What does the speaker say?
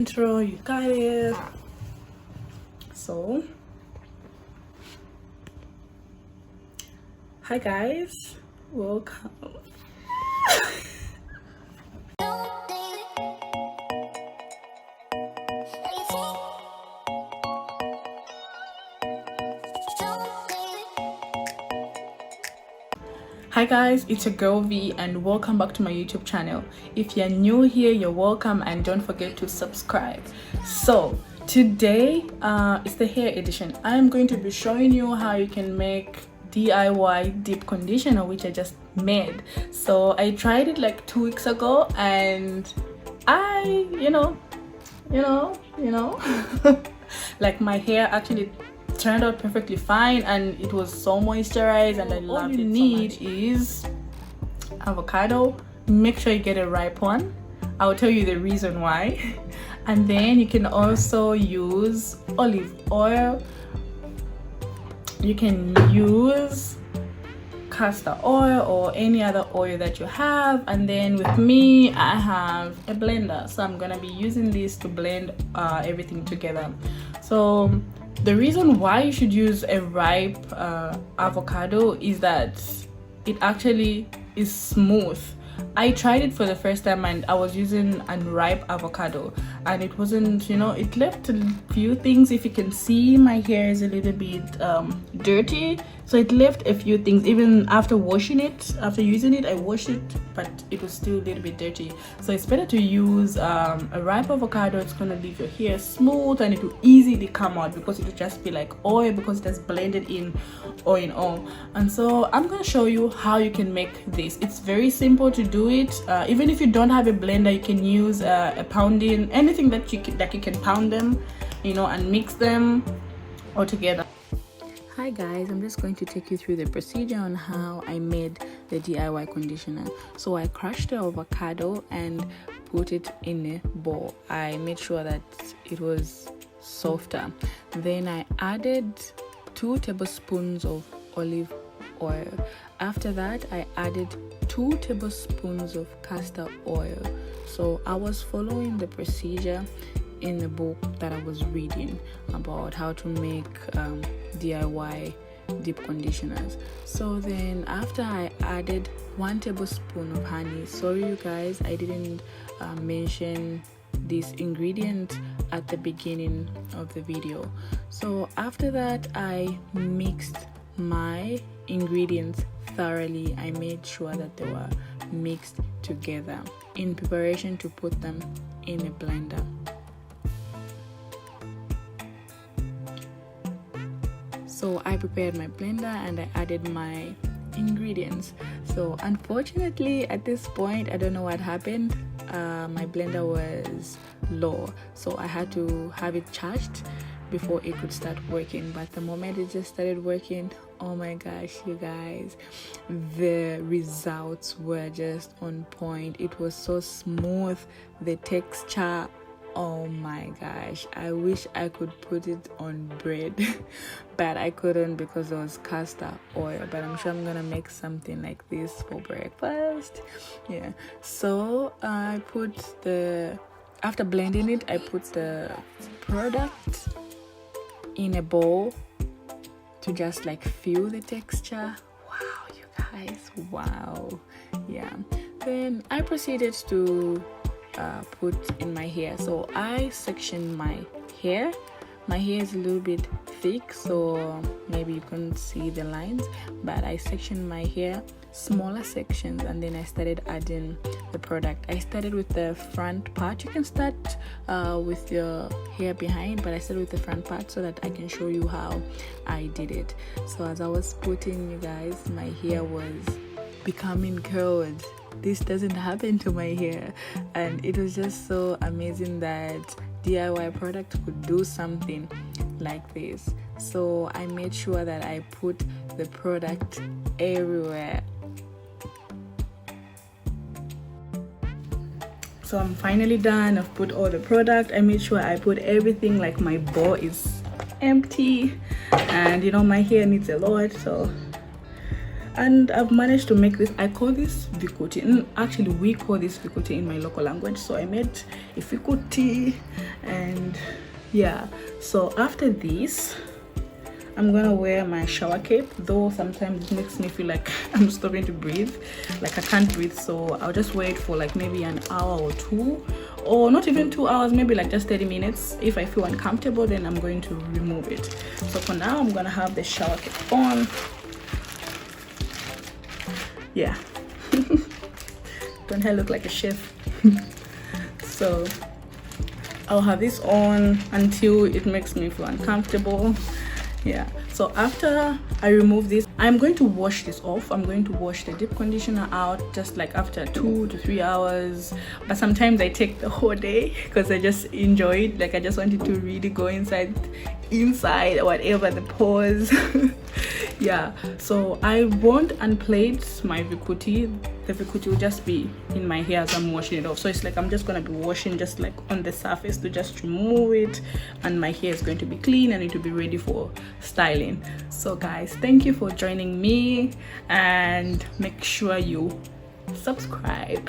Intro, you got it. So hi guys, welcome. Hi guys, it's your girl V and welcome back to my YouTube channel. If you're new here, you're welcome and don't forget to subscribe. So today it's the hair edition. I am going to be showing you how you can make DIY deep conditioner, which I just made. So I tried it like 2 weeks ago and I you know like my hair actually turned out perfectly fine and it was so moisturized and I loved it. All you need is avocado. Make sure you get a ripe one. I'll tell you the reason why. And then you can also use olive oil. You can use castor oil or any other oil that you have. And then with me, I have a blender, so I'm gonna be using this to blend everything together. So the reason why you should use a ripe avocado is that it actually is smooth. I tried it for the first time and I was using unripe avocado and it wasn't, it left a few things. If you can see, my hair is a little bit dirty, so it left a few things. Even after washing it, after using it, I washed it, but it was still a little bit dirty. So it's better to use a ripe avocado. It's gonna leave your hair smooth and it will easily come out because it will just be like oil because it has blended in all in all. And so I'm gonna show you how you can make this. It's very simple to do it. Even if you don't have a blender, you can use a pounding, anything that you can pound them, and mix them all together. Hi guys, I'm just going to take you through the procedure on how I made the DIY conditioner. So I crushed the avocado and put it in a bowl. I made sure that it was softer. Then I added 2 tablespoons of olive oil. After that, I added 2 tablespoons of castor oil. So I was following the procedure in the book that I was reading about how to make DIY deep conditioners. So then after I added 1 tablespoon of honey. Sorry you guys, I didn't mention this ingredient at the beginning of the video. So after that, I mixed my ingredients thoroughly. I made sure that they were mixed together in preparation to put them in a blender. So I prepared my blender and I added my ingredients. So unfortunately at this point, I don't know what happened. My blender was low, so I had to have it charged before it could start working. But the moment it just started working, oh my gosh, you guys, the results were just on point. It was so smooth, the texture, oh my gosh, I wish I could put it on bread but I couldn't because there was castor oil. But I'm sure I'm gonna make something like this for breakfast. Yeah, so I put after blending it, I put the product in a bowl to just like feel the texture. Wow, you guys, wow. Yeah, then I proceeded to put in my hair. So I sectioned my hair. My hair is a little bit thick, so maybe you couldn't see the lines, but I sectioned my hair smaller sections and then I started adding the product. I started with the front part. You can start with your hair behind, but I started with the front part so that I can show you how I did it. So as I was putting, you guys, my hair was becoming curled. This doesn't happen to my hair, and it was just so amazing that DIY product could do something like this. So I made sure that I put the product everywhere. So I'm finally done. I've put all the product. I made sure I put everything, like my bowl is empty, and my hair needs a lot, so and I've managed to make this. I call this vikuti. Actually, we call this vikuti in my local language. So I made a vikuti, and yeah. So after this, I'm gonna wear my shower cape, though sometimes it makes me feel like I'm stopping to breathe, like I can't breathe. So I'll just wait for like maybe an hour or two, or not even 2 hours, maybe like just 30 minutes. If I feel uncomfortable, then I'm going to remove it. So for now, I'm gonna have the shower cape on. Yeah. Don't I look like a chef? So I'll have this on until it makes me feel uncomfortable. Yeah, so after I remove this, I'm going to wash this off. I'm going to wash the deep conditioner out just like after 2 to 3 hours, but sometimes I take the whole day because I just enjoy it. Like I just wanted to really go inside whatever the pores. Yeah, so I won't unplait my vikuti. The vikuti will just be in my hair as I'm washing it off. So it's like I'm just gonna be washing just like on the surface to just remove it, and my hair is going to be clean and it will be ready for styling. So guys, thank you for joining me, and make sure you subscribe.